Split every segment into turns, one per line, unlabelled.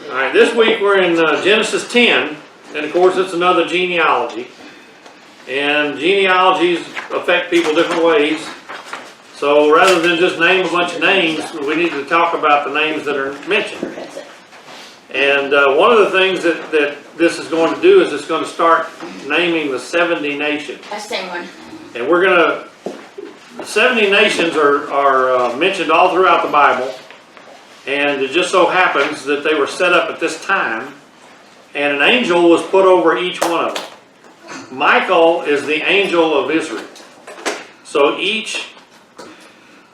All right, this week we're in Genesis 10, and of course it's another genealogy. And genealogies affect people different ways. So rather than just name a bunch of names, we need to talk about the names that are mentioned. And one of the things that this is going to do is it's going to start naming the 70 nations.
That's the same one.
And we're going to, the 70 nations are mentioned all throughout the Bible. And it just so happens that they were set up at this time, and an angel was put over each one of them. Michael is the angel of Israel. So each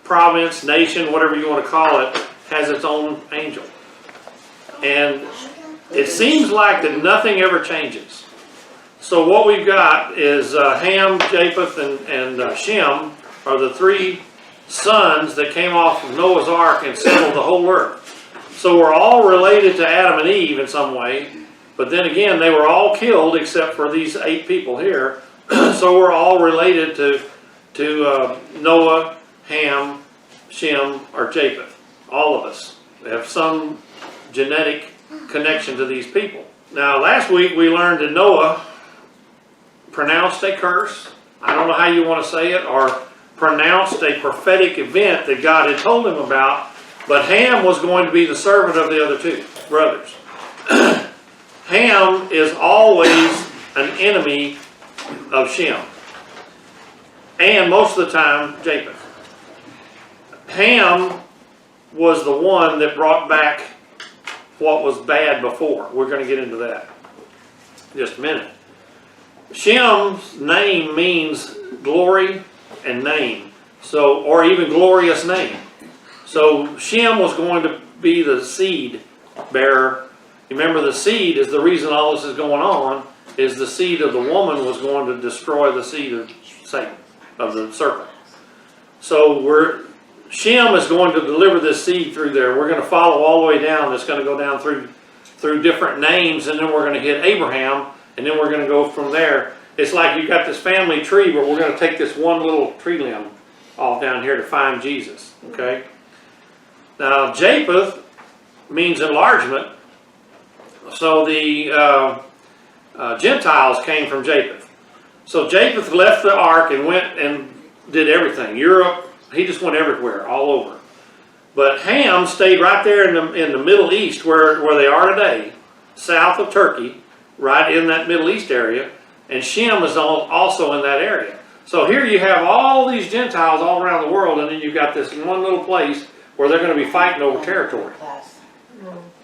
province, nation, whatever you want to call it, has its own angel. And it seems like that nothing ever changes. So what we've got is Ham, Japheth, and Shem are the three sons that came off of Noah's Ark and settled the whole earth. So we're all related to Adam and Eve in some way, but then again they were all killed except for these 8 people here. So we're all related to Noah, Ham, Shem, or Japheth. All of us have some genetic connection to these people. Now last week we learned that Noah pronounced a curse. I don't know how you want to say it, or pronounced a prophetic event that God had told him about, but Ham was going to be the servant of the other 2 brothers. Ham is always an enemy of Shem, and most of the time Japheth. Ham was the one that brought back what was bad before. We're going to get into that in just a minute. Shem's name means glory and name, so, or even glorious name. So Shem was going to be the seed bearer. Remember, the seed is the reason all this is going on, is the seed of the woman was going to destroy the seed of Satan, of the serpent. So Shem is going to deliver this seed through there. We're going to follow all the way down. It's going to go down through different names, and then we're going to hit Abraham, and then we're going to go from there. It's like you've got this family tree, but we're going to take this one little tree limb off down here to find Jesus. Okay? Now, Japheth means enlargement. So the Gentiles came from Japheth. So Japheth left the ark and went and did everything. Europe, he just went everywhere, all over. But Ham stayed right there in the Middle East where they are today, south of Turkey, right in that Middle East area. And Shem is also in that area. So here you have all these Gentiles all around the world, and then you've got this one little place where they're going to be fighting over territory,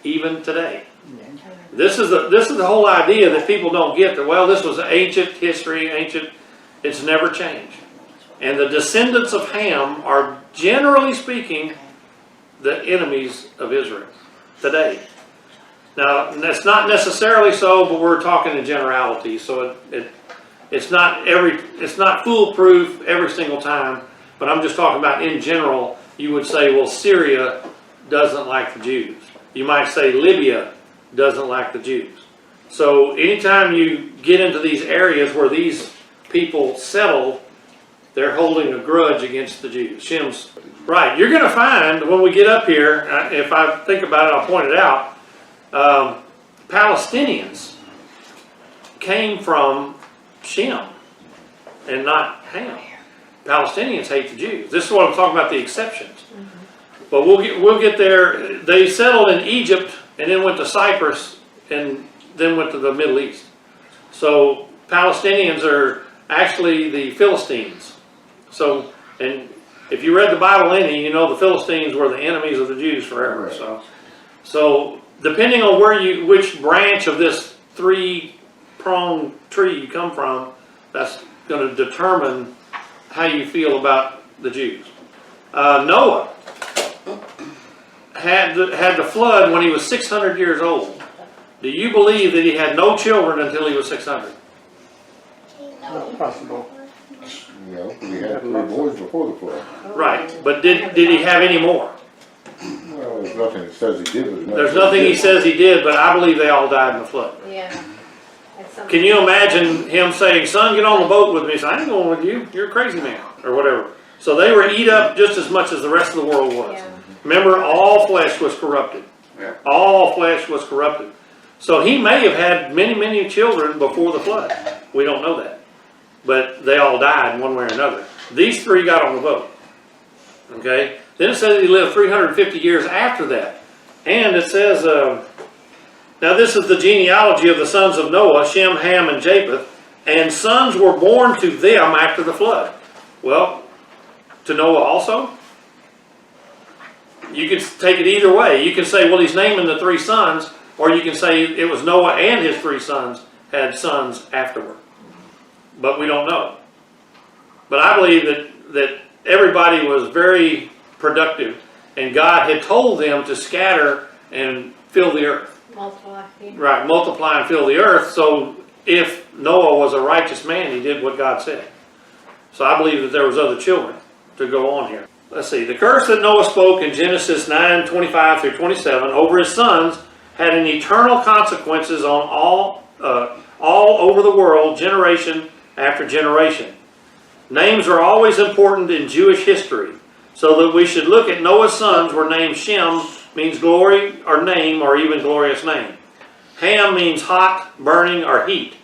even today. This is the whole idea that people don't get, that, well, this was ancient history, it's never changed. And the descendants of Ham are, generally speaking, the enemies of Israel today. Now, that's not necessarily so, but we're talking in generality, so it's not foolproof every single time, but I'm just talking about in general. You would say, well, Syria doesn't like the Jews. You might say Libya doesn't like the Jews. So anytime you get into these areas where these people settle, they're holding a grudge against the Jews. Shem's right. You're going to find when we get up here, if I think about it, I'll point it out, Palestinians came from Shem and not Ham. Palestinians hate the Jews. This is what I'm talking about, the exceptions. But we'll get there. They settled in Egypt and then went to Cyprus and then went to the Middle East. So Palestinians are actually the Philistines. So, and if you read the Bible any, you know the Philistines were the enemies of the Jews forever. So depending on which branch of this 3-pronged tree you come from, that's going to determine how you feel about the Jews. Noah had the flood when he was 600 years old. Do you believe that he had no children until he was 600?
Not possible.
No, we had 3 boys before the flood.
Right, but did he have any more?
Well, there's nothing that says he did.
There's nothing he says he did, but I believe they all died in the flood.
Yeah.
Can you imagine him saying, son, get on the boat with me? He said, I ain't going with you. You're a crazy man, or whatever. So they were eat up just as much as the rest of the world was.
Yeah.
Remember, all flesh was corrupted.
Yeah.
All flesh was corrupted. So he may have had many, many children before the flood. We don't know that. But they all died in one way or another. These three got on the boat. Okay? Then it says he lived 350 years after that. And it says, now this is the genealogy of the sons of Noah, Shem, Ham, and Japheth. And sons were born to them after the flood. Well, to Noah also? You can take it either way. You can say, well, he's naming the three sons, or you can say it was Noah and his three sons had sons afterward. But we don't know. But I believe that everybody was very productive, and God had told them to scatter and fill the earth.
Multiply.
Right, multiply and fill the earth. So if Noah was a righteous man, he did what God said. So I believe that there was other children to go on here. Let's see. The curse that Noah spoke in Genesis 9:25 through 27 over his sons had an eternal consequences on all over the world, generation after generation. Names are always important in Jewish history, so that we should look at Noah's sons were named Shem, means glory or name or even glorious name. Ham means hot, burning, or heat.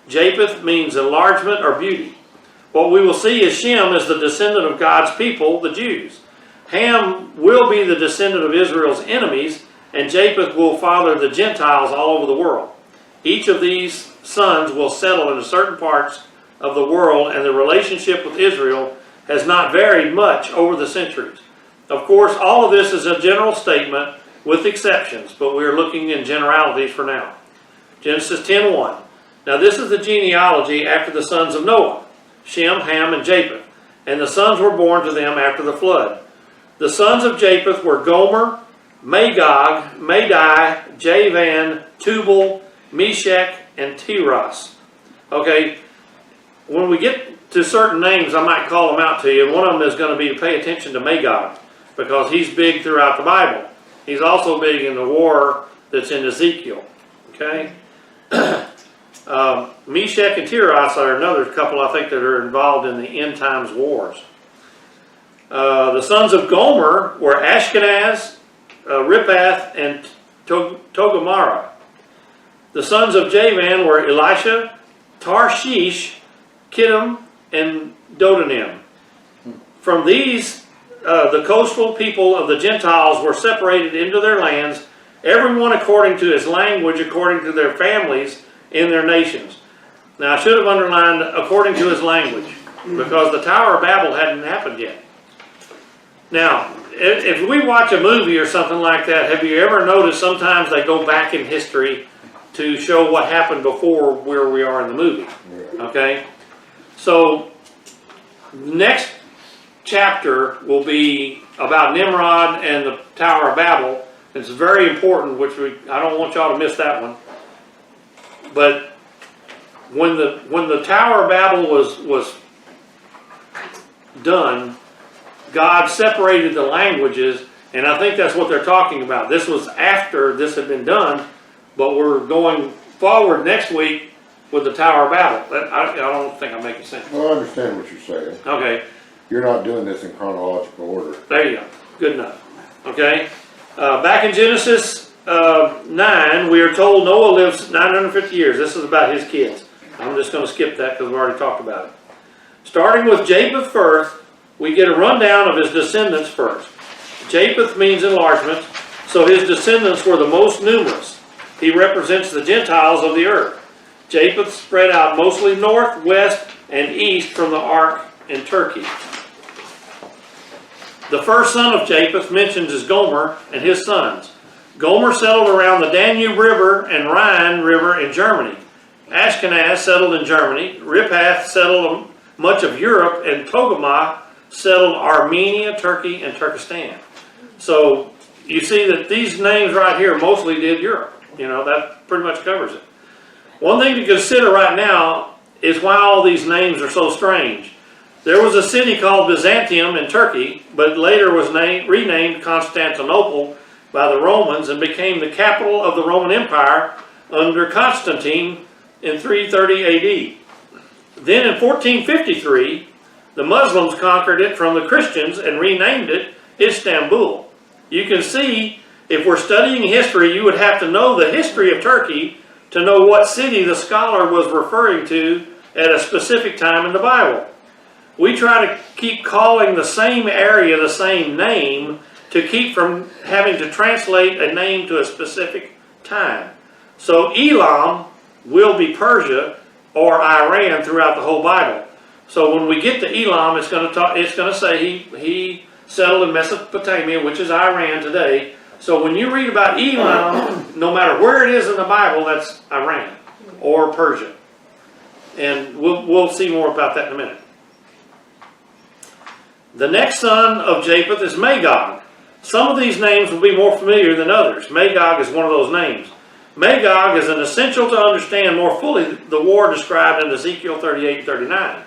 Japheth means enlargement or beauty. What we will see is Shem is the descendant of God's people, the Jews. Ham will be the descendant of Israel's enemies, and Japheth will father the Gentiles all over the world. Each of these sons will settle in certain parts of the world, and the relationship with Israel has not varied much over the centuries. Of course, all of this is a general statement with exceptions, but we are looking in generalities for now. Genesis 10:1. Now this is the genealogy after the sons of Noah, Shem, Ham, and Japheth, and the sons were born to them after the flood. The sons of Japheth were Gomer, Magog, Madai, Javan, Tubal, Meshach, and Tiras. Okay, when we get to certain names, I might call them out to you. One of them is going to be to pay attention to Magog, because he's big throughout the Bible. He's also big in the war that's in Ezekiel. Okay? Meshach and Tiras are another couple, I think, that are involved in the end times wars. The sons of Gomer were Ashkenaz, Riphath, and Togarmah. The sons of Javan were Elisha, Tarshish, Kittim, and Dodanim. From these, the coastal people of the Gentiles were separated into their lands, everyone according to his language, according to their families in their nations. Now, I should have underlined according to his language, because the Tower of Babel hadn't happened yet. Now, if we watch a movie or something like that, have you ever noticed sometimes they go back in history to show what happened before where we are in the movie? Okay? So, next chapter will be about Nimrod and the Tower of Babel. It's very important, I don't want y'all to miss that one. But when the Tower of Babel was done, God separated the languages, and I think that's what they're talking about. This was after this had been done, but we're going forward next week with the Tower of Babel. I don't think I'm making sense.
Well, I understand what you're saying.
Okay.
You're not doing this in chronological order.
There you go. Good enough. Okay. Back in Genesis 9, we are told Noah lives 950 years. This is about his kids. I'm just going to skip that because we've already talked about it. Starting with Japheth first, we get a rundown of his descendants first. Japheth means enlargement, so his descendants were the most numerous. He represents the Gentiles of the earth. Japheth spread out mostly north, west, and east from the ark in Turkey. The first son of Japheth mentioned is Gomer and his sons. Gomer settled around the Danube River and Rhine River in Germany. Ashkenaz settled in Germany. Riphath settled much of Europe, and Togarmah settled Armenia, Turkey, and Turkestan. So you see that these names right here mostly did Europe. You know, that pretty much covers it. One thing to consider right now is why all these names are so strange. There was a city called Byzantium in Turkey, but later was renamed Constantinople by the Romans and became the capital of the Roman Empire under Constantine in 330 AD. Then in 1453, the Muslims conquered it from the Christians and renamed it Istanbul. You can see if we're studying history, you would have to know the history of Turkey to know what city the scholar was referring to at a specific time in the Bible. We try to keep calling the same area the same name to keep from having to translate a name to a specific time. So Elam will be Persia or Iran throughout the whole Bible. So when we get to Elam, it's going to say he settled in Mesopotamia, which is Iran today. So when you read about Elam, no matter where it is in the Bible, that's Iran or Persia. And we'll see more about that in a minute. The next son of Japheth is Magog. Some of these names will be more familiar than others. Magog is one of those names. Magog is an essential to understand more fully the war described in Ezekiel 38 and 39.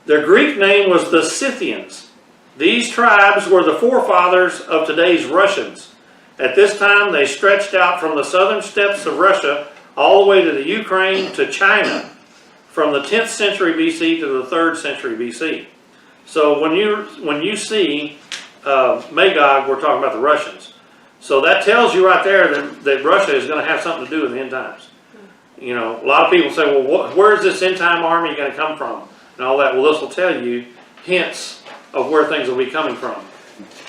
Their Greek name was the Scythians. These tribes were the forefathers of today's Russians. At this time, they stretched out from the southern steppes of Russia all the way to the Ukraine to China, from the 10th century BC to the 3rd century BC. So when you see Magog, we're talking about the Russians. So that tells you right there that Russia is going to have something to do in the end times. You know, a lot of people say, well, where's this end time army going to come from? And all that. Well, this will tell you hints of where things will be coming from.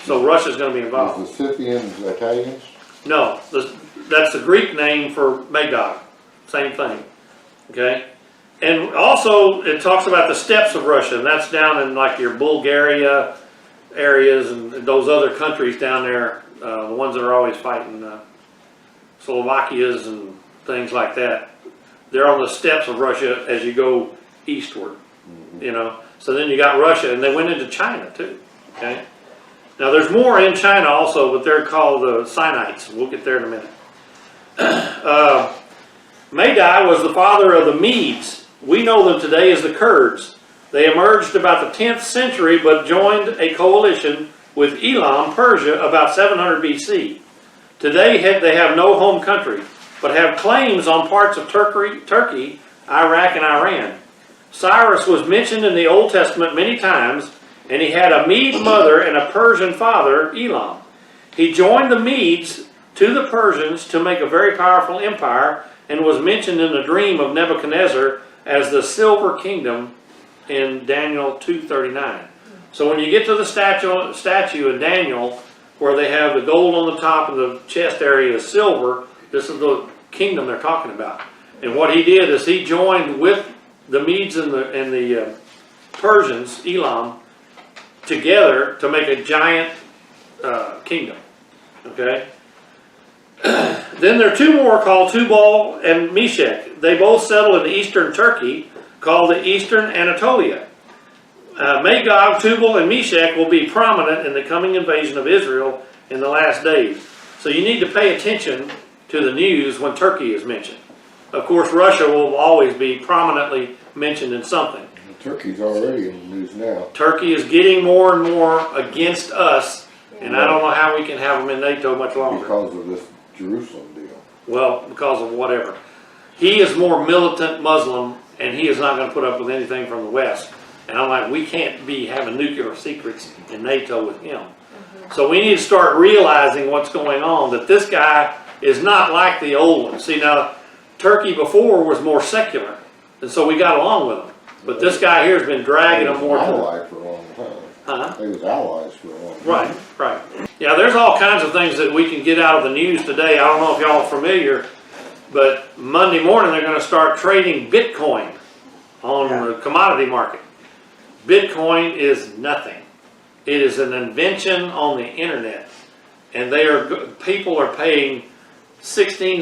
So Russia's going to be involved.
Is the Scythians Italians?
No, that's the Greek name for Magog. Same thing. Okay? And also, it talks about the steppes of Russia, and that's down in like your Bulgaria areas and those other countries down there, the ones that are always fighting, Slovakias and things like that. They're on the steppes of Russia as you go eastward, you know. So then you got Russia, and they went into China too, okay? Now there's more in China also, but they're called the Sinites. We'll get there in a minute. Madai was the father of the Medes. We know them today as the Kurds. They emerged about the 10th century, but joined a coalition with Elam, Persia, about 700 BC. Today they have no home country, but have claims on parts of Turkey, Iraq, and Iran. Cyrus was mentioned in the Old Testament many times, and he had a Mede mother and a Persian father, Elam. He joined the Medes to the Persians to make a very powerful empire, and was mentioned in the dream of Nebuchadnezzar as the silver kingdom in Daniel 2:39. So when you get to the statue in Daniel, where they have the gold on the top and the chest area is silver, this is the kingdom they're talking about. And what he did is he joined with the Medes and the Persians, Elam, together to make a giant kingdom. Okay? Then there are two more called Tubal and Meshech. They both settle in eastern Turkey, called the Eastern Anatolia. Magog, Tubal, and Meshech will be prominent in the coming invasion of Israel in the last days. So you need to pay attention to the news when Turkey is mentioned. Of course, Russia will always be prominently mentioned in something.
Turkey's already in the news now.
Turkey is getting more and more against us, and I don't know how we can have them in NATO much longer.
Because of this Jerusalem deal.
Well, because of whatever. He is more militant Muslim, and he is not going to put up with anything from the West. And I'm like, we can't be having nuclear secrets in NATO with him. So we need to start realizing what's going on, that this guy is not like the old one. See, now, Turkey before was more secular, and so we got along with him. But this guy here has been dragging them more.
Allied for a long time.
Huh?
They was allies for a long time.
Right, right. Yeah, there's all kinds of things that we can get out of the news today. I don't know if y'all are familiar, but Monday morning they're going to start trading Bitcoin on the commodity market. Bitcoin is nothing. It is an invention on the internet, and people are paying $16,000,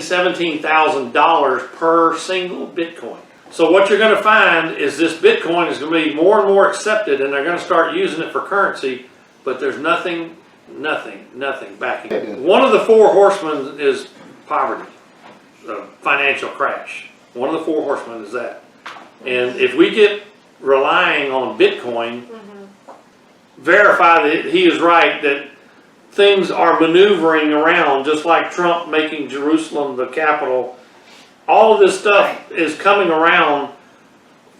$17,000 per single Bitcoin. So what you're going to find is this Bitcoin is going to be more and more accepted, and they're going to start using it for currency, but there's nothing backing it. One of the four horsemen is poverty, financial crash. One of the four horsemen is that. And if we get relying on Bitcoin, verify that he is right, that things are maneuvering around, just like Trump making Jerusalem the capital. All of this stuff is coming around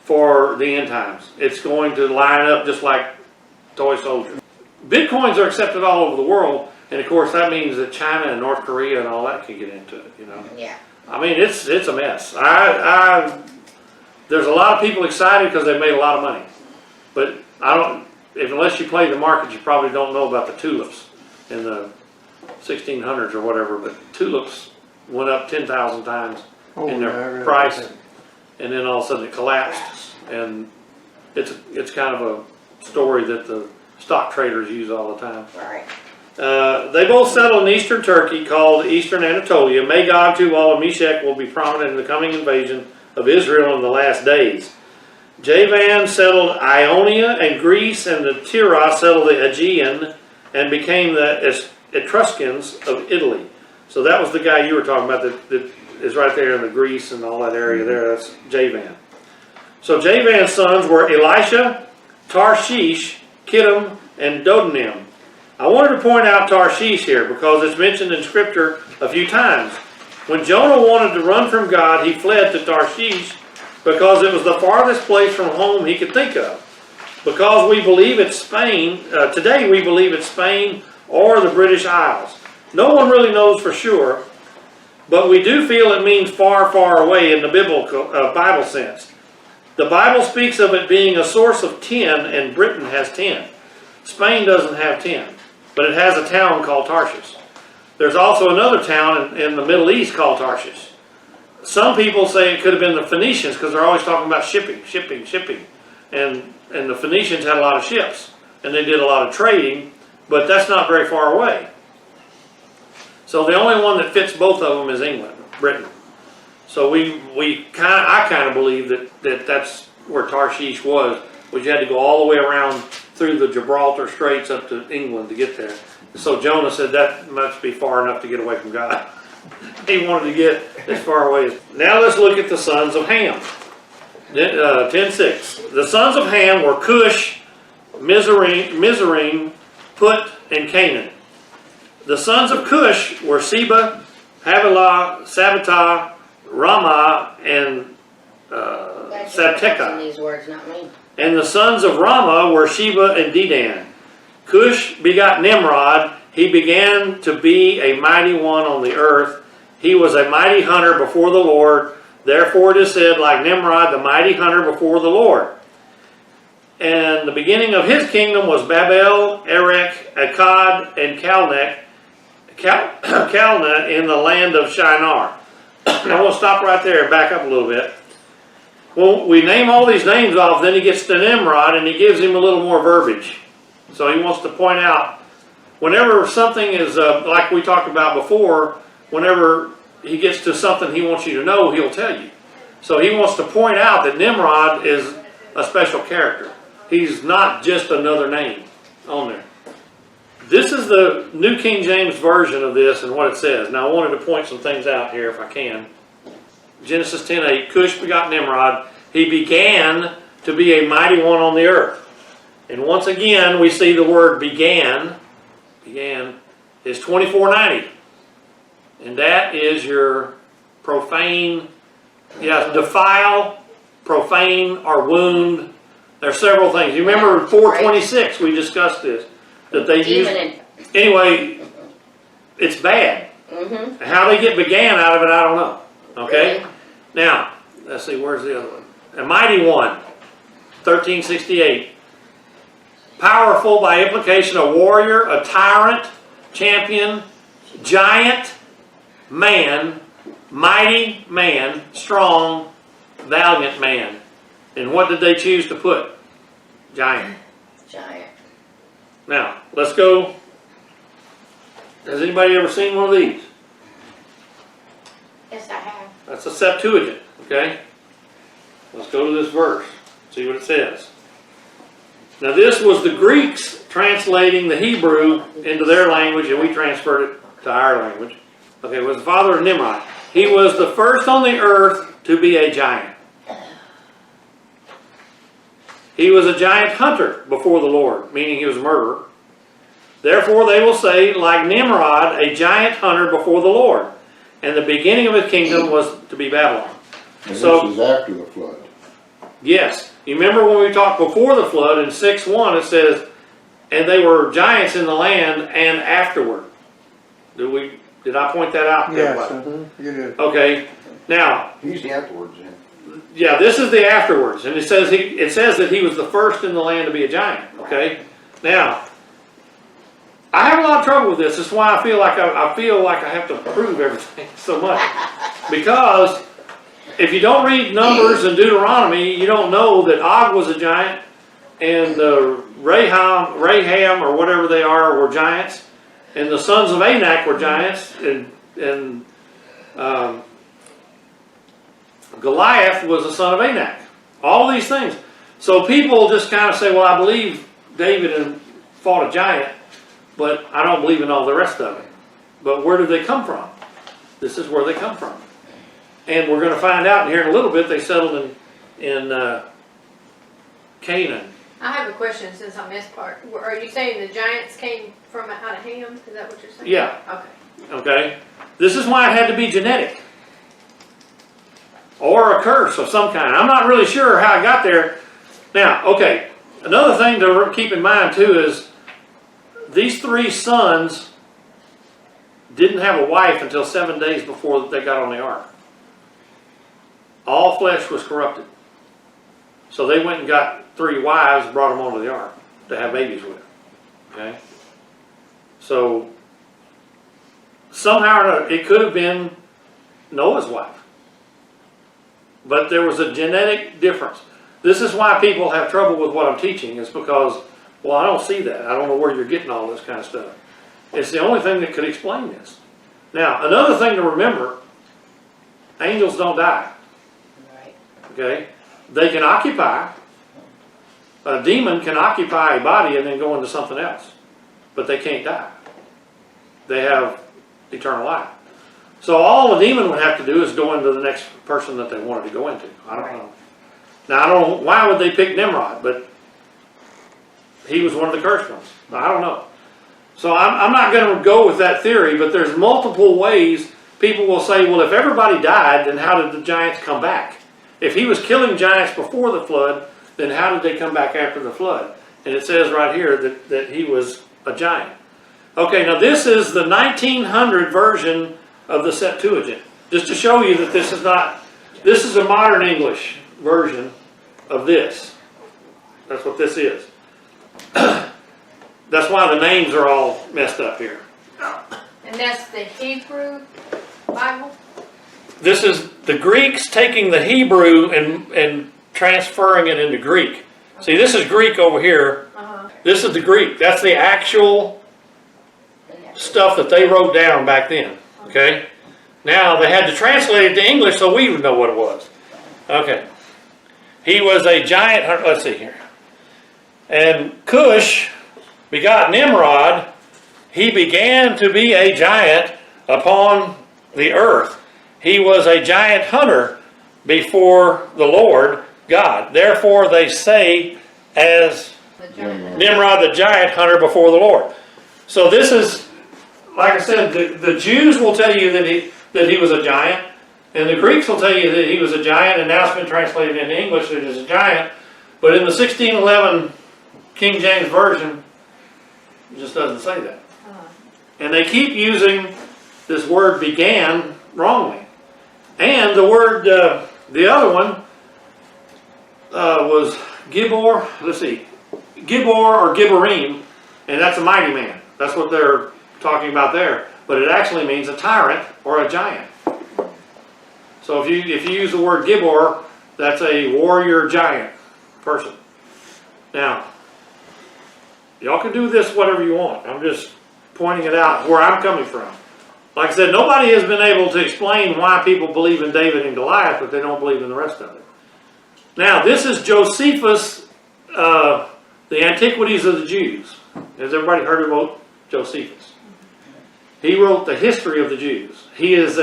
for the end times. It's going to line up just like toy soldiers. Bitcoins are accepted all over the world, And of course, that means that China and North Korea and all that can get into it, you know.
Yeah.
I mean, it's a mess. There's a lot of people excited because they've made a lot of money. But unless you play the market, you probably don't know about the tulips in the 1600s or whatever. But tulips went up 10,000 times in their price, and then all of a sudden it collapsed. And it's kind of a story that the stock traders use all the time.
Right.
They both settled in eastern Turkey, called Eastern Anatolia. Magog, Tubal, and Meshech will be prominent in the coming invasion of Israel in the last days. Javan settled Ionia and Greece, and the Tiras settled the Aegean and became the Etruscans of Italy. So that was the guy you were talking about that is right there in the Greece and all that area there. That's Javan. So Javan's sons were Elisha, Tarshish, Kittim, and Dodanim. I wanted to point out Tarshish here because it's mentioned in Scripture a few times. When Jonah wanted to run from God, he fled to Tarshish because it was the farthest place from home he could think of. Because we believe it's Spain, today we believe it's Spain or the British Isles. No one really knows for sure, but we do feel it means far, far away in the Bible sense. The Bible speaks of it being a source of 10, and Britain has 10. Spain doesn't have 10, but it has a town called Tarshish. There's also another town in the Middle East called Tarshish. Some people say it could have been the Phoenicians because they're always talking about shipping. And the Phoenicians had a lot of ships, and they did a lot of trading, but that's not very far away. So the only one that fits both of them is England, Britain. So I kind of believe that that's where Tarshish was you had to go all the way around through the Gibraltar Straits up to England to get there. So Jonah said that must be far enough to get away from God. He wanted to get as far away as... Now let's look at the sons of Ham. 10:6. The sons of Ham were Cush, Mizraim, Put, and Canaan. The sons of Cush were Seba, Havilah, Sabbatai, Ramah, and Sabteka.
These words, not me.
And the sons of Ramah were Sheba and Dedan. Cush begot Nimrod. He began to be a mighty one on the earth. He was a mighty hunter before the Lord. Therefore it is said, like Nimrod, the mighty hunter before the Lord. And the beginning of his kingdom was Babel, Erech, Akkad, and Calneh in the land of Shinar. Now we'll stop right there and back up a little bit. Well, we name all these names off, then he gets to Nimrod and he gives him a little more verbiage. So he wants to point out, whenever something is, like we talked about before, whenever he gets to something he wants you to know, he'll tell you. So he wants to point out that Nimrod is a special character. He's not just another name on there. This is the New King James Version of this and what it says. Now I wanted to point some things out here if I can. Genesis 10:8, Cush begot Nimrod. He began to be a mighty one on the earth. And once again, we see the word began is 2490. And that is your profane, defile, profane, or wound. There are several things. You remember 426, we discussed this. That they used. Anyway, it's bad. Mm-hmm. How they get began out of it, I don't know. Okay?
Really?
Now, let's see, where's the other one? A mighty one, 1368. Powerful by implication, a warrior, a tyrant, champion, giant, man, mighty man, strong, valiant man. And what did they choose to put? Giant.
Giant.
Now, let's go. Has anybody ever seen one of these?
Yes, I have.
That's a Septuagint, okay? Let's go to this verse, see what it says. Now this was the Greeks translating the Hebrew into their language, and we transferred it to our language. Okay, it was the father of Nimrod. He was the first on the earth to be a giant. He was a giant hunter before the Lord, meaning he was a murderer. Therefore they will say, like Nimrod, a giant hunter before the Lord. And the beginning of his kingdom was to be Babylon.
And
So,
this is after the flood.
yes. You remember when we talked before the flood in 6:1, it says, and they were giants in the land and afterward. Did I point that out? to
Yes,
everybody?
you did.
Okay, now,
He's the afterwards, yeah.
yeah, this is the afterwards, and it says that he was the first in the land to be a giant, okay? Now, I have a lot of trouble with this. This is why I feel like I have to prove everything so much. Because if you don't read Numbers and Deuteronomy, you don't know that Og was a giant, and Raham, or whatever they are, were giants, and the sons of Anak were giants, and Goliath was the son of Anak. All these things. So people just kind of say, well, I believe David fought a giant, but I don't believe in all the rest of it. But where did they come from? This is where they come from. And we're going to find out here in a little bit. They settled in Canaan.
I have a question since I missed part. Are you saying the giants came from out of Ham? Is that what you're saying?
Yeah.
Okay.
Okay? This is why it had to be genetic. Or a curse of some kind. I'm not really sure how I got there. Now, okay, another thing to keep in mind too is these three sons didn't have a wife until 7 days before they got on the ark. All flesh was corrupted. So they went and got 3 wives and brought them onto the ark to have babies with. Okay? So somehow or another, it could have been Noah's wife. But there was a genetic difference. This is why people have trouble with what I'm teaching, is because, well, I don't see that. I don't know where you're getting all this kind of stuff. It's the only thing that could explain this. Now, another thing to remember, angels don't die.
Right.
Okay? They can occupy. A demon can occupy a body and then go into something else. But they can't die. They have eternal life. So all a demon would have to do is go into the next person that they wanted to go into. I don't know. Now, I don't know, why would they pick Nimrod? But he was one of the cursed ones. I don't know. So I'm not going to go with that theory, but there's multiple ways people will say, well, if everybody died, then how did the giants come back? If he was killing giants before the flood, then how did they come back after the flood? And it says right here that he was a giant. Okay, now this is the 1900 version of the Septuagint. Just to show you that this is a modern English version of this. That's what this is. That's why the names are all messed up here.
And that's the Hebrew Bible?
This is the Greeks taking the Hebrew and transferring it into Greek. See, this is Greek over here. This is the Greek. That's the actual stuff that they wrote down back then. Okay? Now, they had to translate it to English so we would know what it was. Okay. He was a giant hunter. Let's see here. And Cush begot Nimrod. He began to be a giant upon the earth. He was a giant hunter before the Lord God. Therefore, they say as Nimrod the giant hunter before the Lord. So this is, like I said, the Jews will tell you that he was a giant, and the Greeks will tell you that he was a giant, and now it's been translated into English that he's a giant. But in the 1611 King James Version, it just doesn't say that. And they keep using this word began wrongly. And the word, the other one was Gibor, let's see, Gibor or Gibborim, and that's a mighty man. That's what they're talking about there. But it actually means a tyrant or a giant. So if you use the word Gibor, that's a warrior giant person. Now, y'all can do this whatever you want. I'm just pointing it out where I'm coming from. Like I said, nobody has been able to explain why people believe in David and Goliath, but they don't believe in the rest of it. Now, this is Josephus, the Antiquities of the Jews. Has everybody heard about Josephus? He wrote the history of the Jews. He is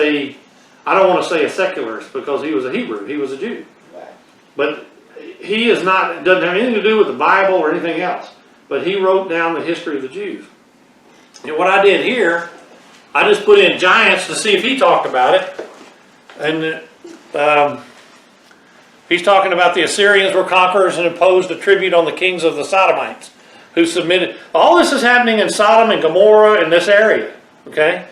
I don't want to say a secularist because he was a Hebrew. He was a Jew. But he doesn't have anything to do with the Bible or anything else. But he wrote down the history of the Jews. And what I did here, I just put in giants to see if he talked about it. And he's talking about the Assyrians were conquerors and imposed a tribute on the kings of the Sodomites, who submitted. All this is happening in Sodom and Gomorrah in this area. Okay?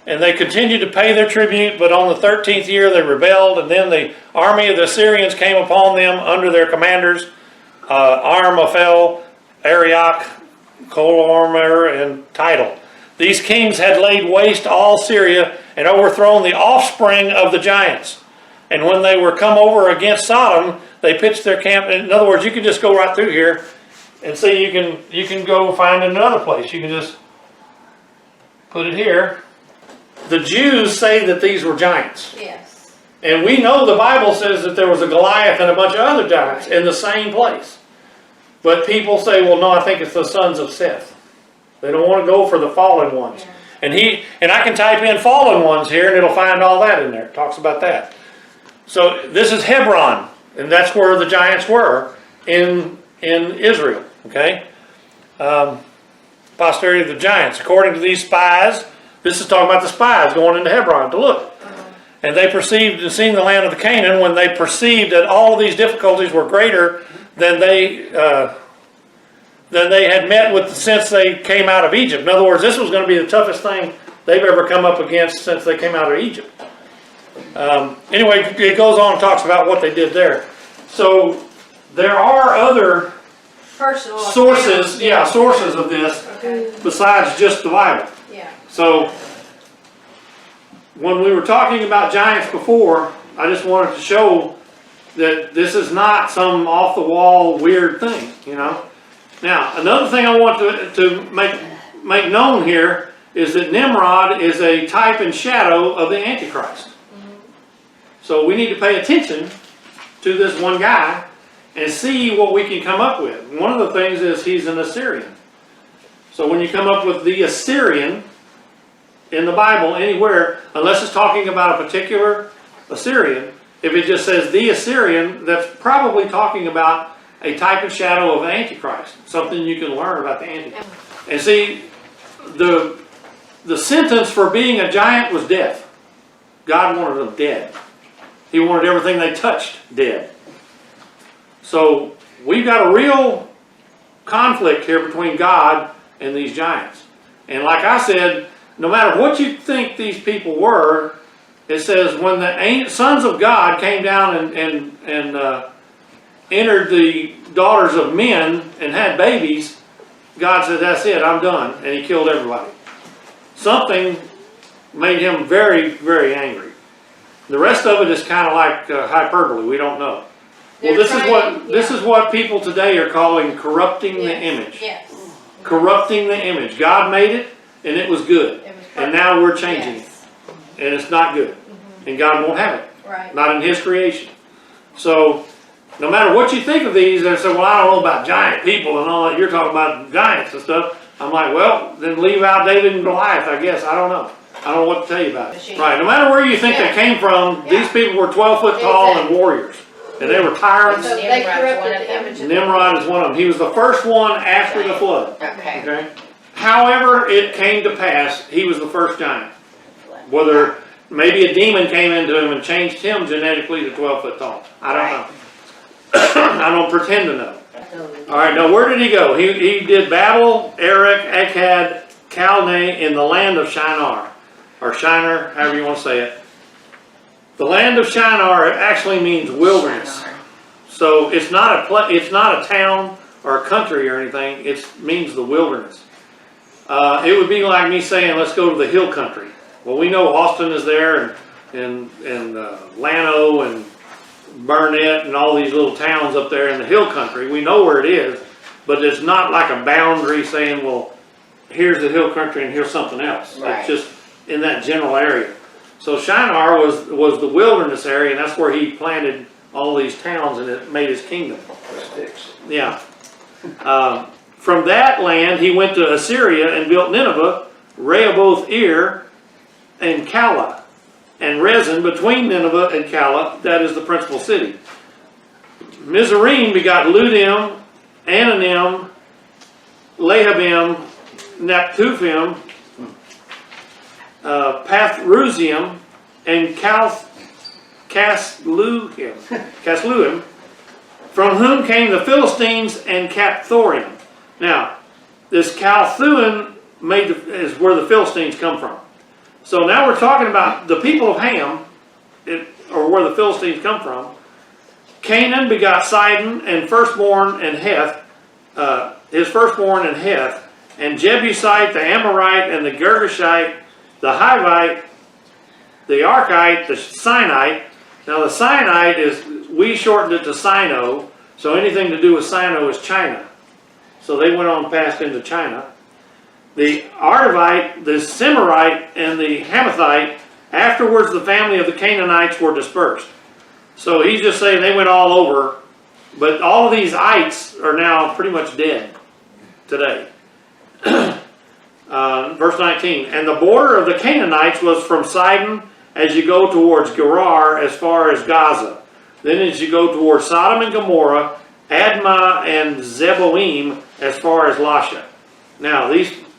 and they continued to pay their tribute, but on the 13th year they rebelled, and then the army of the Assyrians came upon them under their commanders, Armaphel, Arioch, Colormer, and Tidal. These kings had laid waste all Syria and overthrown the offspring of the giants. And when they were come over against Sodom, they pitched their camp. In other words, you can just go right through here and see you can go find another place. You can just put it here. The Jews say that these were giants.
Yes.
And we know the Bible says that there was a Goliath and a bunch of other giants in the same place. But people say, well, no, I think it's the sons of Seth. They don't want to go for the fallen ones.
Yeah.
And I can type in fallen ones here and it'll find all that in there. It talks about that. So this is Hebron, and that's where the giants were in Israel. Okay? Posterity of the giants. According to these spies, this is talking about the spies going into Hebron to look. And they perceived and seen the land of the Canaan when they perceived that all of these difficulties were greater than they had met with since they came out of Egypt. In other words, this was going to be the toughest thing they've ever come up against since they came out of Egypt. Anyway, it goes on and talks about what they did there. So there are other
Personal
sources,
accounts.
sources of this
Okay.
besides just the Bible.
Yeah.
So when we were talking about giants before, I just wanted to show that this is not some off-the-wall weird thing, you know. Now, another thing I want to make known here is that Nimrod is a type and shadow of the Antichrist. So we need to pay attention to this one guy and see what we can come up with. One of the things is he's an Assyrian. So when you come up with the Assyrian in the Bible anywhere, unless it's talking about a particular Assyrian, if it just says the Assyrian, that's probably talking about a type and shadow of the Antichrist. Something you can learn about the Antichrist. And see, the sentence for being a giant was death. God wanted them dead. He wanted everything they touched dead. So we've got a real conflict here between God and these giants. And like I said, no matter what you think these people were, it says when the sons of God came down and entered the daughters of men and had babies, God said, that's it, I'm done. And he killed everybody. Something made him very, very angry. The rest of it is kind of like hyperbole. We don't know. Well, this is what people today are calling corrupting the image.
Yes.
Corrupting the image. God made it, and it was good.
It was perfect.
And now we're changing
Yes.
it. And it's not good. And God won't have it.
Right.
Not in His creation. So, no matter what you think of these, they say, well, I don't know about giant people and all that. You're talking about giants and stuff. I'm like, well, then leave out David and Goliath, I guess. I don't know. I don't know what to tell you about it.
Machine.
Right. No matter where you think they came from, these people were 12 foot tall and warriors. And they were tyrants.
So they corrupted the image of the
Nimrod is one of them. He was the first one after the flood.
Okay.
Okay. However, it came to pass, he was the first giant. Whether maybe a demon came into him and changed him genetically to 12 foot tall. I don't know. I don't pretend to know. All right, now where did he go? He did Babel, Erech, Akkad, Calneh in the land of Shinar. Or Shinar, however you want to say it. The land of Shinar actually means wilderness. So it's not a town or a country or anything. It means the wilderness. It would be like me saying, let's go to the hill country. Well, we know Austin is there, and Llano and Burnett and all these little towns up there in the hill country. We know where it is, but it's not like a boundary saying, well, here's the hill country and here's something else.
Right.
It's just in that general area. So Shinar was the wilderness area, and that's where he planted all these towns, and it made his kingdom. Yeah. From that land, he went to Assyria and built Nineveh, Rehoboth-ir, and Calah, and Rezin between Nineveh and Calah. That is the principal city. Mizraim begot Ludim, Ananim, Lehabim, Naptuphim, Pathruzium, and Casluhim, from whom came the Philistines and Capthorim. Now, this Calthuim is where the Philistines come from. So now we're talking about the people of Ham, or where the Philistines come from. Canaan begot Sidon and firstborn and Heth, his firstborn and Heth, and Jebusite, the Amorite, and the Girgashite, the Hivite, the Archite, the Sinite. Now the Sinite is, we shortened it to Sino, so anything to do with Sino is China. So they went on past into China. The Arvite, the Semorite, and the Hamathite, afterwards the family of the Canaanites were dispersed. So he's just saying they went all over, but all of these ites are now pretty much dead today. Verse 19, and the border of the Canaanites was from Sidon as you go towards Gerar as far as Gaza. Then as you go towards Sodom and Gomorrah, Admah and Zeboim as far as Lasha. Now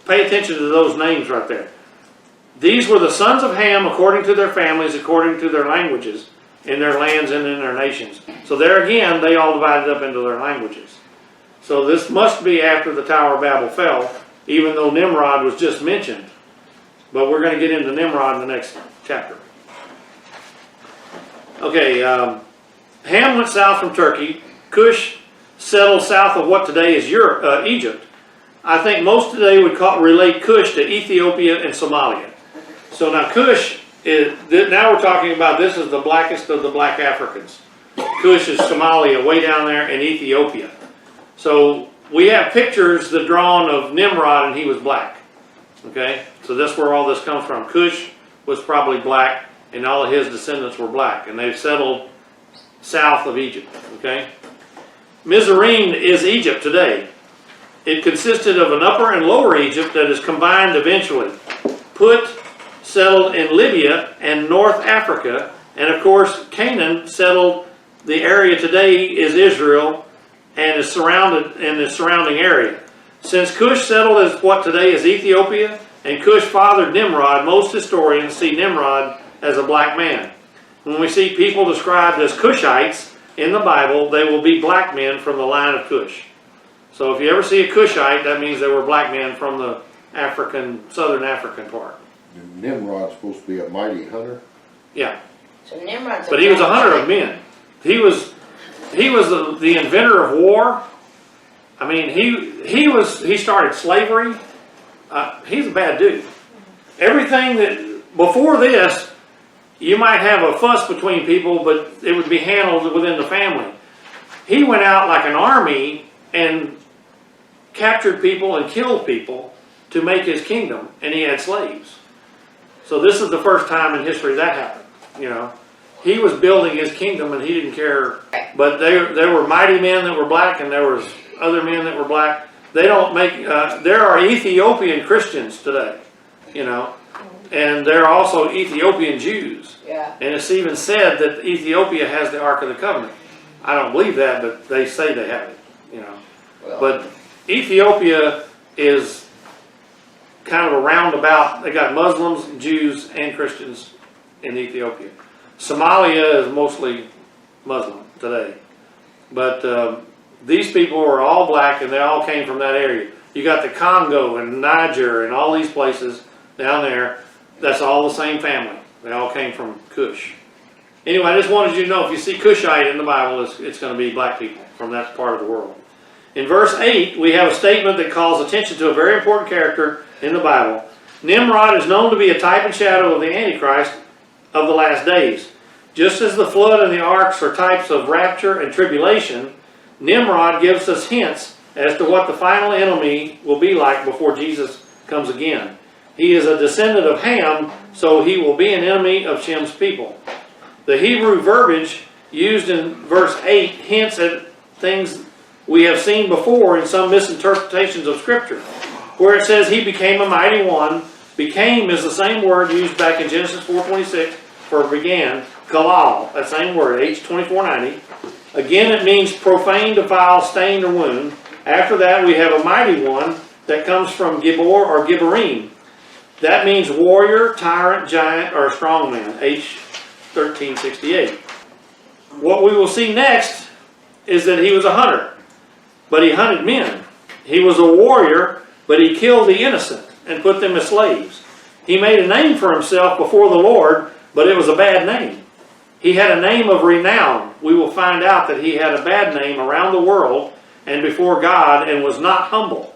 pay attention to those names right there. These were the sons of Ham according to their families, according to their languages, in their lands and in their nations. So there again, they all divided up into their languages. So this must be after the Tower of Babel fell, even though Nimrod was just mentioned. But we're going to get into Nimrod in the next chapter. Okay, Ham went south from Turkey. Cush settled south of what today is Egypt. I think most today would relate Cush to Ethiopia and Somalia. So now Cush is, now we're talking about, this is the blackest of the black Africans. Cush is Somalia, way down there, and Ethiopia. So we have pictures that drawn of Nimrod, and he was black. Okay, so that's where all this comes from. Cush was probably black, and all of his descendants were black, and they've settled south of Egypt. Okay, Mizraim is Egypt today. It consisted of an upper and lower Egypt that is combined eventually. Put settled in Libya and North Africa, and of course Canaan settled, the area today is Israel and is surrounded in the surrounding area. Since Cush settled as what today is Ethiopia, and Cush fathered Nimrod, most historians see Nimrod as a black man. When we see people described as Cushites in the Bible, they will be black men from the line of Cush. So if you ever see a Cushite, that means they were black men from the southern African part.
Nimrod's supposed to be a mighty hunter.
Yeah.
So Nimrod's
But he was a hunter of men. He was the inventor of war. I mean, he started slavery. He's a bad dude. Everything that, before this, you might have a fuss between people, but it would be handled within the family. He went out like an army and captured people and killed people to make his kingdom, and he had slaves. So this is the first time in history that happened. You know, he was building his kingdom and he didn't care. But there were mighty men that were black, and there was other men that were black. They don't make. There are Ethiopian Christians today, you know, and there are also Ethiopian Jews.
Yeah.
And it's even said that Ethiopia has the Ark of the Covenant. I don't believe that, but they say they have it, you know.
Well,
But Ethiopia is kind of a roundabout. They got Muslims, Jews, and Christians in Ethiopia. Somalia is mostly Muslim today. But these people are all black, and they all came from that area. You got the Congo and Niger and all these places down there. That's all the same family. They all came from Cush. Anyway, I just wanted you to know, if you see Cushite in the Bible, it's going to be black people from that part of the world. In verse 8, we have a statement that calls attention to a very important character in the Bible. Nimrod is known to be a type and shadow of the Antichrist of the last days. Just as the flood and the arks are types of rapture and tribulation, Nimrod gives us hints as to what the final enemy will be like before Jesus comes again. He is a descendant of Ham, so he will be an enemy of Shem's people. The Hebrew verbiage used in verse 8 hints at things we have seen before in some misinterpretations of Scripture, where it says he became a mighty one. Became is the same word used back in Genesis 4:26 for began. Kalal, that same word, H2490. Again, it means profane, defile, stained, or wound. After that, we have a mighty one that comes from Gibor or Gibborim. That means warrior, tyrant, giant, or strong man, H1368. What we will see next is that he was a hunter, but he hunted men. He was a warrior, but he killed the innocent and put them as slaves. He made a name for himself before the Lord, but it was a bad name. He had a name of renown. We will find out that he had a bad name around the world and before God and was not humble.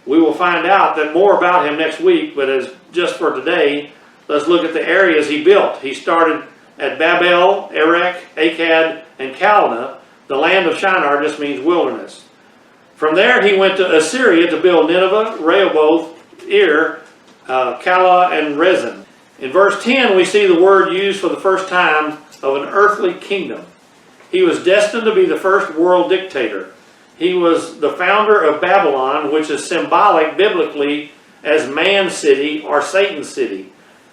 We will find out that more about him next week, but as just for today, let's look at the areas he built. He started at Babel, Erech, Akkad, and Calneh. The land of Shinar just means wilderness. From there he went to Assyria to build Nineveh, Rehoboth, Ir, Calah, and Rezin. In verse 10 we see the word used for the first time of an earthly kingdom. He was destined to be the first world dictator. He was the founder of Babylon, which is symbolic biblically as man's city or Satan's city,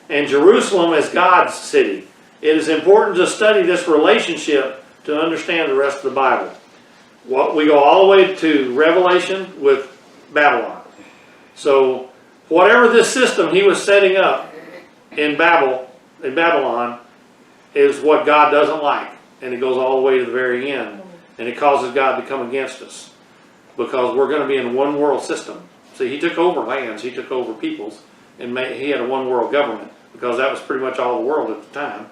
and Jerusalem as God's city. It is important to study this relationship to understand the rest of the Bible. We go all the way to Revelation with Babylon. So whatever this system he was setting up in Babylon is what God doesn't like. And it goes all the way to the very end. And it causes God to come against us. Because we're going to be in a one world system. See, he took over lands, he took over peoples, and he had a one world government. Because that was pretty much all the world at the time.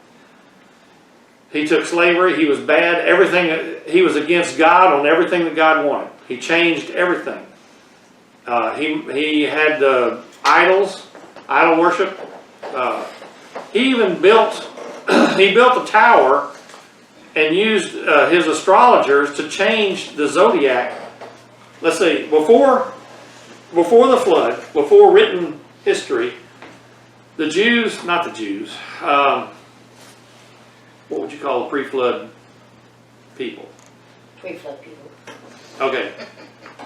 He took slavery, he was bad, everything, he was against God on everything that God wanted. He changed everything. He had idols, idol worship. He even built a tower and used his astrologers to change the zodiac. Let's see, before the flood, before written history, the Jews, not the Jews, what would you call the pre-flood people?
Pre-flood people.
Okay.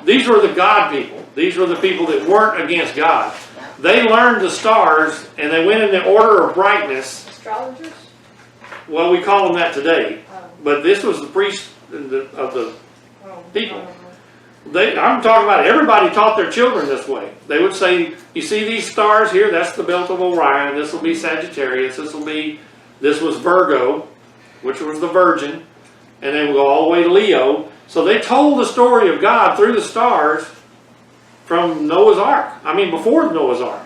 These were the God people. These were the people that weren't against God. They learned the stars and they went in the order of brightness.
Astrologers?
Well, we call them that today. But this was the priest of the people. I'm talking about everybody taught their children this way. They would say, you see these stars here? That's the belt of Orion. This will be Sagittarius. This was Virgo, which was the Virgin. And they would go all the way to Leo. So they told the story of God through the stars from Noah's Ark. I mean, before Noah's Ark,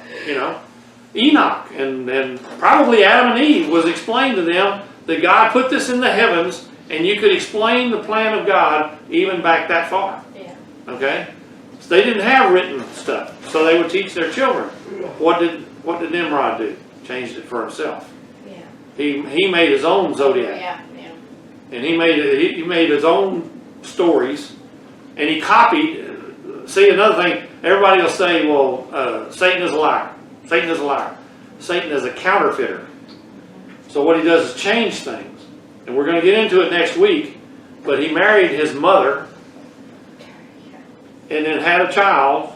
Enoch. And probably Adam and Eve was explained to them that God put this in the heavens and you could explain the plan of God even back that far.
Yeah.
Okay? So they didn't have written stuff. So they would teach their children. What did Nimrod do? Changed it for himself.
Yeah.
He made his own zodiac.
Yeah.
And he made his own stories. And he copied. See, another thing, everybody will say, well, Satan is a liar. Satan is a liar. Satan is a counterfeiter. So what he does is change things. And we're going to get into it next week. But he married his mother. And then had a child.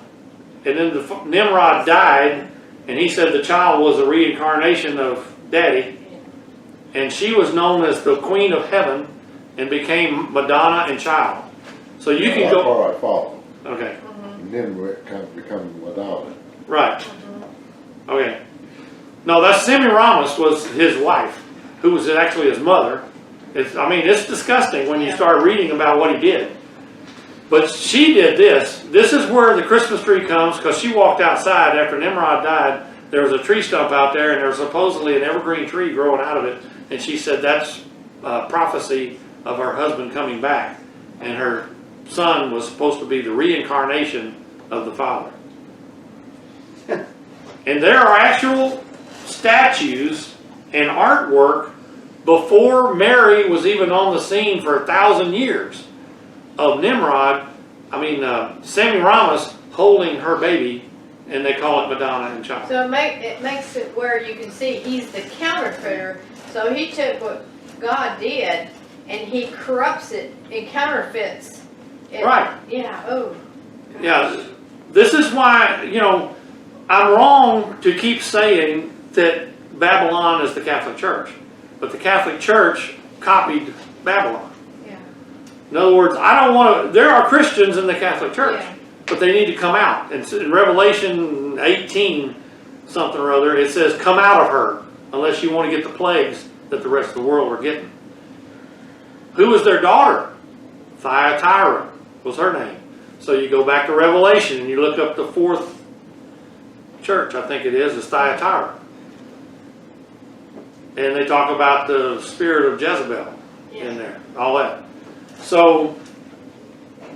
And then Nimrod died. And he said the child was a reincarnation of Daddy. And she was known as the Queen of Heaven. And became Madonna and Child. So you can go...
All right, follow.
Okay.
And then we kind of become Madonna.
Right. Okay. No, that's Semiramis was his wife, who was actually his mother. It's disgusting when you start reading about what he did. But she did this. This is where the Christmas tree comes, because she walked outside after Nimrod died. There was a tree stump out there, and there was supposedly an evergreen tree growing out of it. And she said that's prophecy of her husband coming back. And her son was supposed to be the reincarnation of the father. And there are actual statues and artwork before Mary was even on the scene for 1,000 years of Nimrod, Semiramis holding her baby, and they call it Madonna and Child.
So it makes it where you can see he's the counterfeiter. So he took what God did and he corrupts it and counterfeits it.
Right.
Yeah. Oh.
Yeah. This is why, I'm wrong to keep saying that Babylon is the Catholic Church. But the Catholic Church copied Babylon.
Yeah.
In other words, there are Christians in the Catholic Church.
Yeah.
But they need to come out. And in Revelation 18, something or other, it says, come out of her, unless you want to get the plagues that the rest of the world are getting. Who was their daughter? Thyatira was her name. So you go back to Revelation and you look up the fourth church, I think it is Thyatira. And they talk about the spirit of Jezebel in there, all that. So,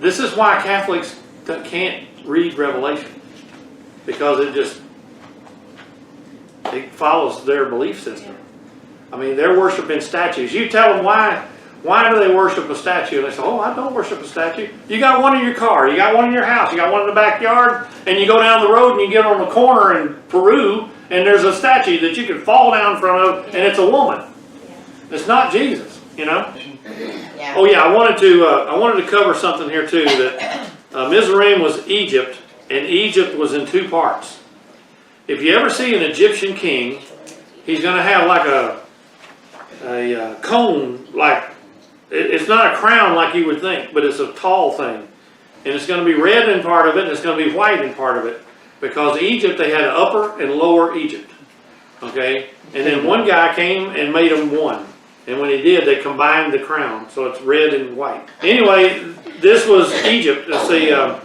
this is why Catholics can't read Revelation. Because it follows their belief system. I mean, they're worshiping statues. You tell them why do they worship a statue? And they say, oh, I don't worship a statue. You got one in your car, you got one in your house, you got one in the backyard, and you go down the road and you get on the corner in Peru, and there's a statue that you can fall down in front of, and it's a woman. It's not Jesus, you know?
Yeah.
Oh yeah, I wanted to cover something here too, that Mizraim was Egypt, and Egypt was in two parts. If you ever see an Egyptian king, he's going to have like a cone, like, it's not a crown like you would think, but it's a tall thing. And it's going to be red in part of it, and it's going to be white in part of it. Because Egypt, they had upper and lower Egypt. Okay? And then one guy came and made them one. And when he did, they combined the crown. So it's red and white. Anyway, this was Egypt. Let's see. And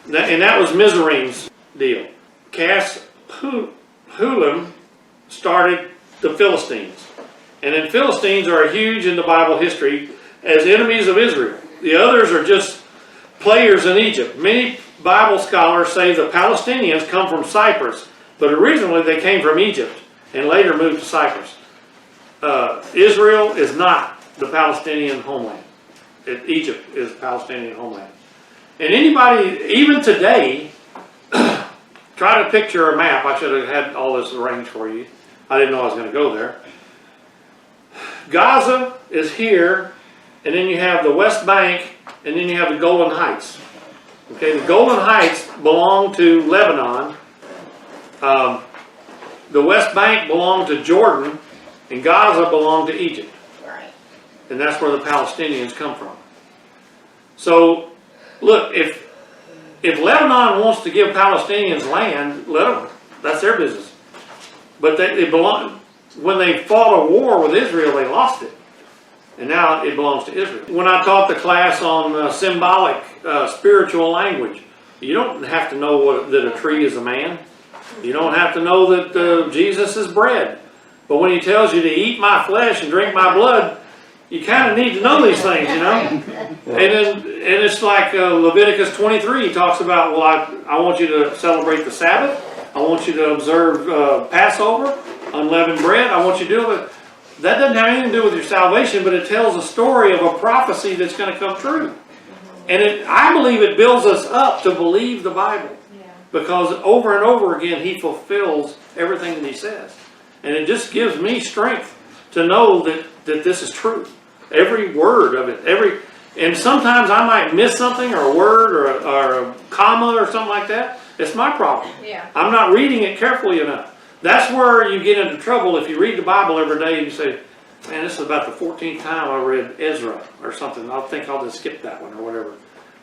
that was Mizraim's deal. Hulam started the Philistines. And then Philistines are huge in the Bible history as enemies of Israel. The others are just players in Egypt. Many Bible scholars say the Palestinians come from Cyprus, but originally they came from Egypt and later moved to Cyprus. Israel is not the Palestinian homeland. Egypt is Palestinian homeland. And anybody, even today, try to picture a map. I should have had all this arranged for you. I didn't know I was going to go there. Gaza is here, and then you have the West Bank, and then you have the Golan Heights. Okay, the Golan Heights belong to Lebanon. The West Bank belonged to Jordan, and Gaza belonged to Egypt.
Right.
And that's where the Palestinians come from. So, look, if Lebanon wants to give Palestinians land, let them. That's their business. But they belong. When they fought a war with Israel, they lost it. And now it belongs to Israel. When I taught the class on symbolic spiritual language, you don't have to know that a tree is a man. You don't have to know that Jesus is bread. But when he tells you to eat my flesh and drink my blood, you kind of need to know these things, you know? And it's like Leviticus 23, he talks about, well, I want you to celebrate the Sabbath. I want you to observe Passover, unleavened bread. I want you to do it. That doesn't have anything to do with your salvation, but it tells a story of a prophecy that's going to come true. And I believe it builds us up to believe the Bible. Because over and over again, he fulfills everything that he says. And it just gives me strength to know that this is true. Every word of it. And sometimes I might miss something, or a word, or a comma, or something like that. It's my problem.
Yeah.
I'm not reading it carefully enough. That's where you get into trouble if you read the Bible every day and you say, man, this is about the 14th time I read Ezra or something. I'll just skip that one or whatever.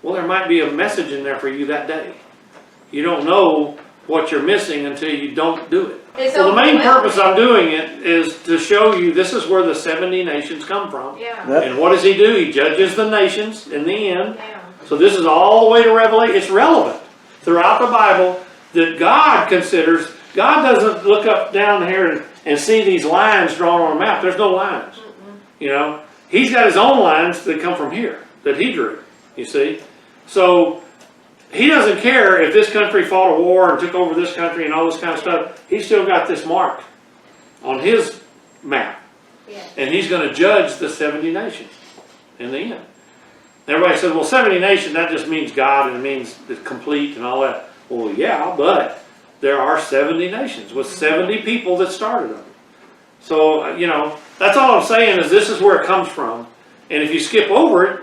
Well, there might be a message in there for you that day. You don't know what you're missing until you don't do it. So the main purpose I'm doing it is to show you this is where the 70 nations come from.
Yeah.
And what does he do? He judges the nations in the end.
Yeah.
So this is all the way to Revelation. It's relevant throughout the Bible that God considers. God doesn't look up down here and see these lines drawn on a map. There's no lines. You know, he's got his own lines that come from here that he drew. You see, so he doesn't care if this country fought a war and took over this country and all this kind of stuff. He's still got this marked on his map, and he's going to judge the 70 nations in the end. Everybody says, "Well, 70 nations, that just means God and it means it's complete and all that." Well, yeah, but there are 70 nations with 70 people that started them. So, you know, that's all I'm saying is this is where it comes from. And if you skip over it,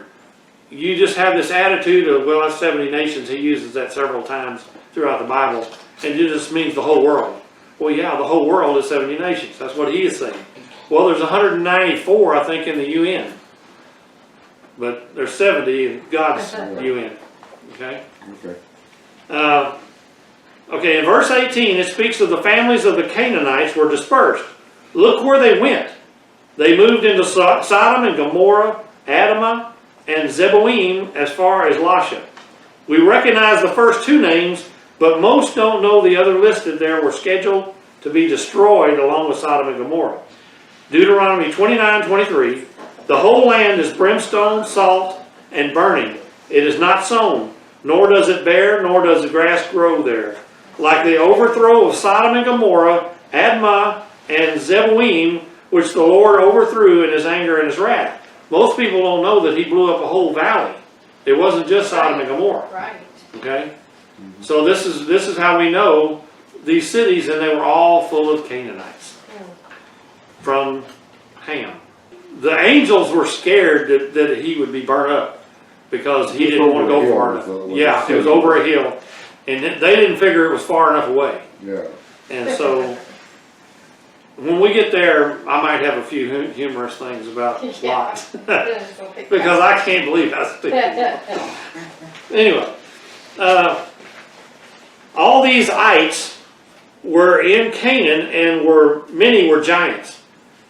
you just have this attitude of, well, that's 70 nations. He uses that several times throughout the Bible. And it just means the whole world. Well, yeah, the whole world is 70 nations. That's what he is saying. Well, there's 194, I think, in the UN. But there's 70 in God's UN. Okay?
Okay.
Okay, in verse 18, it speaks of the families of the Canaanites were dispersed. Look where they went. They moved into Sodom and Gomorrah, Admah, and Zeboim as far as Lasha. We recognize the first two names But most don't know the other listed there were scheduled to be destroyed along with Sodom and Gomorrah. Deuteronomy 29:23, the whole land is brimstone, salt, and burning. It is not sown, nor does it bear, nor does the grass grow there. Like the overthrow of Sodom and Gomorrah, Admah, and Zeboim, which the Lord overthrew in his anger and his wrath. Most people don't know that he blew up a whole valley. It wasn't just Sodom and Gomorrah.
Right.
Okay? So this is how we know these cities, and they were all full of Canaanites from Ham. The angels were scared that he would be burnt up because he didn't want to go far enough. Yeah, it was over a hill, and they didn't figure it was far enough away.
Yeah.
And so when we get there, I might have a few humorous things about Lot because I can't believe how stupid. Anyway, all these ites were in Canaan, and many were giants.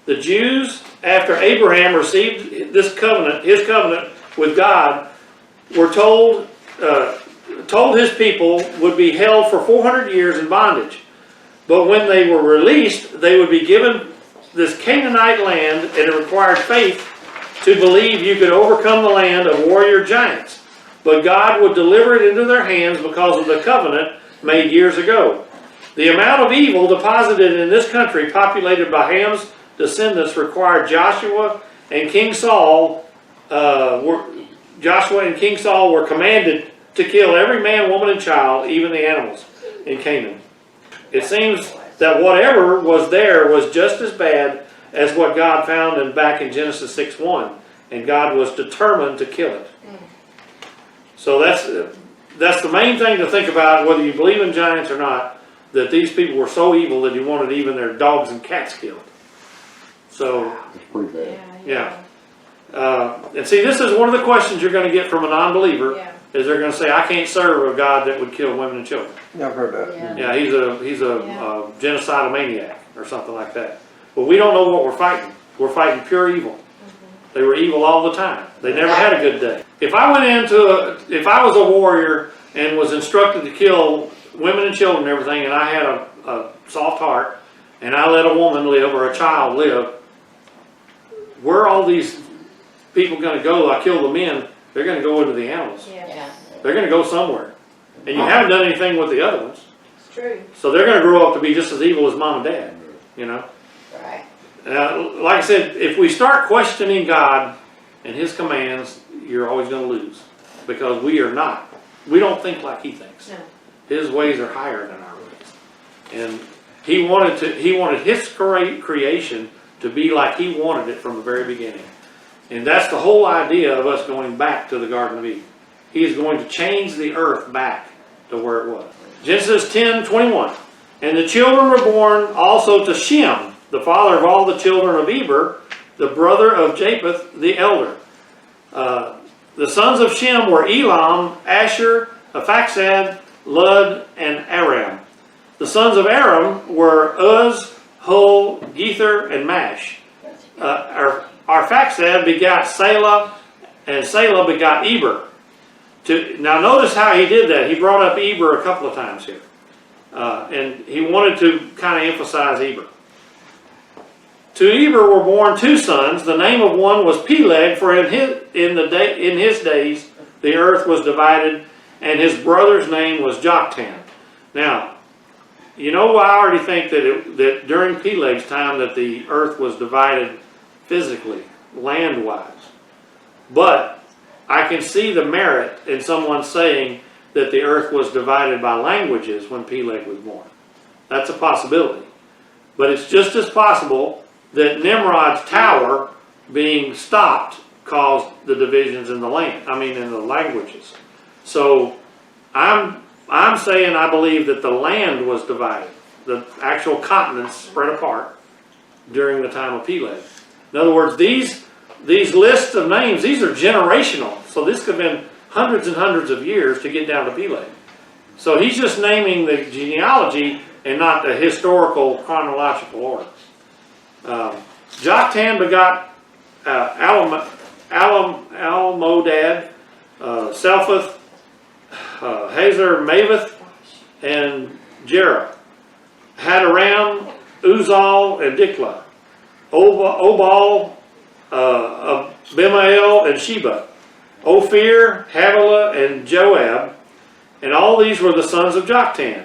The Jews, after Abraham received this covenant, his covenant with God, were told his people would be held for 400 years in bondage. But when they were released, they would be given this Canaanite land, and it required faith to believe you could overcome the land of warrior giants. But God would deliver it into their hands because of the covenant made years ago. The amount of evil deposited in this country, populated by Ham's descendants, required Joshua and King Saul were commanded to kill every man, woman, and child, even the animals in Canaan. It seems that whatever was there was just as bad as what God found back in Genesis 6:1, and God was determined to kill it. So that's the main thing to think about, whether you believe in giants or not, that these people were so evil that he wanted even their dogs and cats killed. So,
It's pretty bad.
yeah. And see, this is one of the questions you're going to get from a non-believer,
Yeah.
is they're going to say, I can't serve a God that would kill women and children.
Yeah, I've heard that.
Yeah.
Yeah, he's a genocidal maniac or something like that. But we don't know what we're fighting. We're fighting pure evil. They were evil all the time. They never had a good day. If I was a warrior and was instructed to kill women and children and everything, and I had a soft heart, and I let a woman live or a child live, where are all these people going to go? I kill the men, they're going to go into the animals.
Yeah.
They're going to go somewhere. And you haven't done anything with the other ones.
It's true.
So they're going to grow up to be just as evil as mom and dad, you know?
Right.
Like I said, if we start questioning God and his commands, you're always going to lose. Because we don't think like he thinks.
No.
His ways are higher than our ways. And he wanted his creation to be like he wanted it from the very beginning. And that's the whole idea of us going back to the Garden of Eden. He is going to change the earth back to where it was. Genesis 10:21. And the children were born also to Shem, the father of all the children of Eber, the brother of Japheth, the elder. The sons of Shem were Elam, Asher, Aphaxad, Lud, and Aram. The sons of Aram were Uz, Hul, Gether, and Mash. Arphaxad begot Selah, and Selah begot Eber. Now notice how he did that. He brought up Eber a couple of times here. And he wanted to kind of emphasize Eber. To Eber were born two sons. The name of one was Peleg, for in his days the earth was divided, and his brother's name was Joktan. Now, you know, I already think that during Peleg's time that the earth was divided physically, land-wise. But I can see the merit in someone saying that the earth was divided by languages when Peleg was born. That's a possibility. But it's just as possible that Nimrod's tower being stopped caused the divisions in the land. I mean, in the languages. So I'm saying I believe that the land was divided. The actual continents spread apart during the time of Peleg. In other words, these lists of names, these are generational. So this could have been hundreds and hundreds of years to get down to Peleg. So he's just naming the genealogy and not the historical chronological order. Joktan begot Almodad, Selpheth, Hazar Maveth, and Jerah, Hadaram, Uzal, and Diklah, Obal, Abimael, and Sheba, Ophir, Havilah, and Joab, and all these were the sons of Joktan.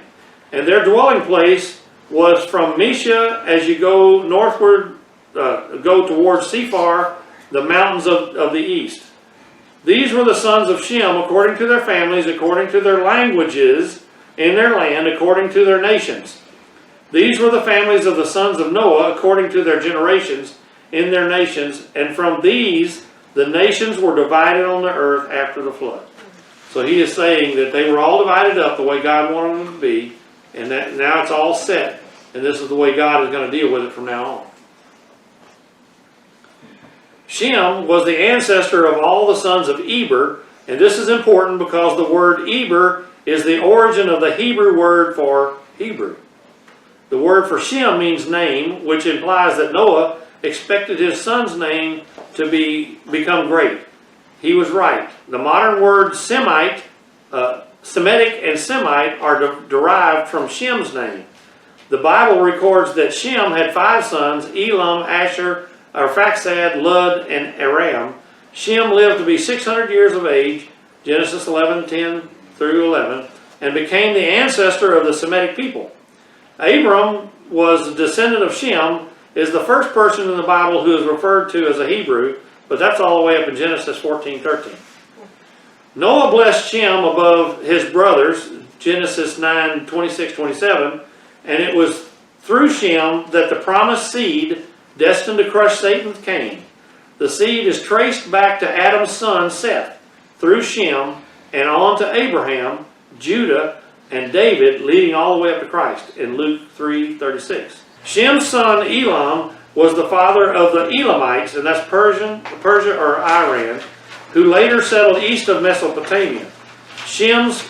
And their dwelling place was from Mesha as you go northward, go towards Sephar, the mountains of the east. These were the sons of Shem according to their families, according to their languages in their land, according to their nations. These were the families of the sons of Noah according to their generations in their nations, and from these the nations were divided on the earth after the flood. So he is saying that they were all divided up the way God wanted them to be, and that now it's all set, and this is the way God is going to deal with it from now on. Shem was the ancestor of all the sons of Eber, and this is important because the word Eber is the origin of the Hebrew word for Hebrew. The word for Shem means name, which implies that Noah expected his son's name to become great. He was right. The modern words Semitic and Semite are derived from Shem's name. The Bible records that Shem had 5 sons, Elam, Asher, Arphaxad, Lud, and Aram. Shem lived to be 600 years of age, Genesis 11:10 through 11, and became the ancestor of the Semitic people. Abram was a descendant of Shem, is the first person in the Bible who is referred to as a Hebrew, but that's all the way up in Genesis 14:13. Noah blessed Shem above his brothers, Genesis 9:26-27, and it was through Shem that the promised seed destined to crush Satan came. The seed is traced back to Adam's son Seth, through Shem, and on to Abraham, Judah, and David, leading all the way up to Christ in Luke 3:36. Shem's son Elam was the father of the Elamites, and that's Persia or Iran, who later settled east of Mesopotamia. Shem's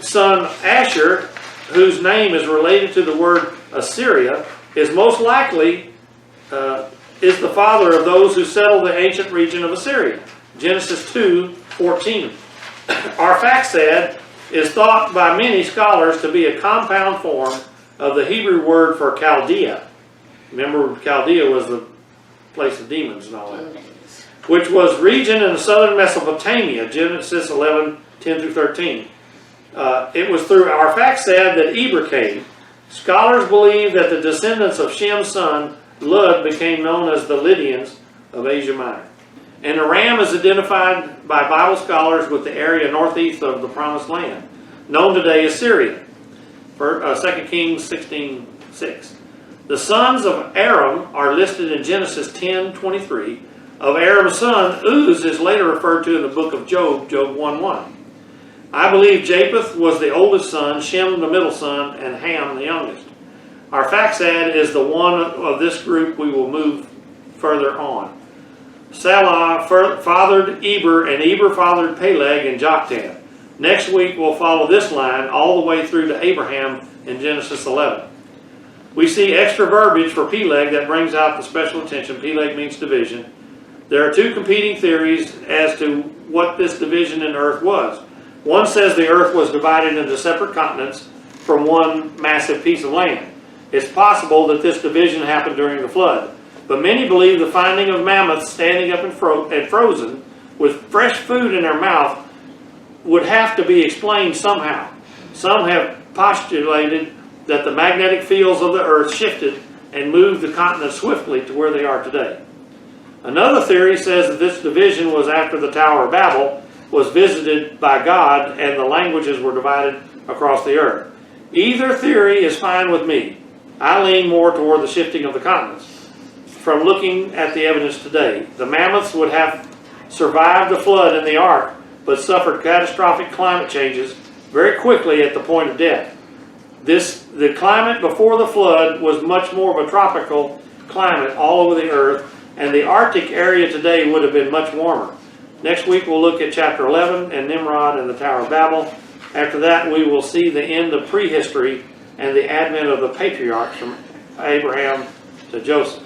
son Asher, whose name is related to the word Assyria, is most likely is the father of those who settled the ancient region of Assyria. Genesis 2:14. Arphaxad is thought by many scholars to be a compound form of the Hebrew word for Chaldea. Remember, Chaldea was the place of demons and all that. Which was region in southern Mesopotamia, Genesis 11:10-13. It was through Arphaxad that Eber came. Scholars believe that the descendants of Shem's son Lud became known as the Lydians of Asia Minor. And Aram is identified by Bible scholars with the area northeast of the Promised Land, known today as Syria. 2 Kings 16:6. The sons of Aram are listed in Genesis 10:23. Of Aram's son, Uz is later referred to in the book of Job, Job 1:1. I believe Japheth was the oldest son, Shem the middle son, and Ham the youngest. Arphaxad is the one of this group we will move further on. Salah fathered Eber, and Eber fathered Peleg and Joktan. Next week we'll follow this line all the way through to Abraham in Genesis 11. We see extra verbiage for Peleg that brings out the special attention. Peleg means division. There are 2 competing theories as to what this division in earth was. One says the earth was divided into separate continents from one massive piece of land. It's possible that this division happened during the flood, but many believe the finding of mammoths standing up and frozen with fresh food in their mouth would have to be explained somehow. Some have postulated that the magnetic fields of the earth shifted and moved the continent swiftly to where they are today. Another theory says that this division was after the Tower of Babel was visited by God and the languages were divided across the earth. Either theory is fine with me. I lean more toward the shifting of the continents. From looking at the evidence today, the mammoths would have survived the flood in the ark, but suffered catastrophic climate changes very quickly at the point of death. The climate before the flood was much more of a tropical climate all over the earth, and the Arctic area today would have been much warmer. Next week we'll look at chapter 11 and Nimrod and the Tower of Babel. After that we will see the end of prehistory and the advent of the patriarchs from Abraham to Joseph.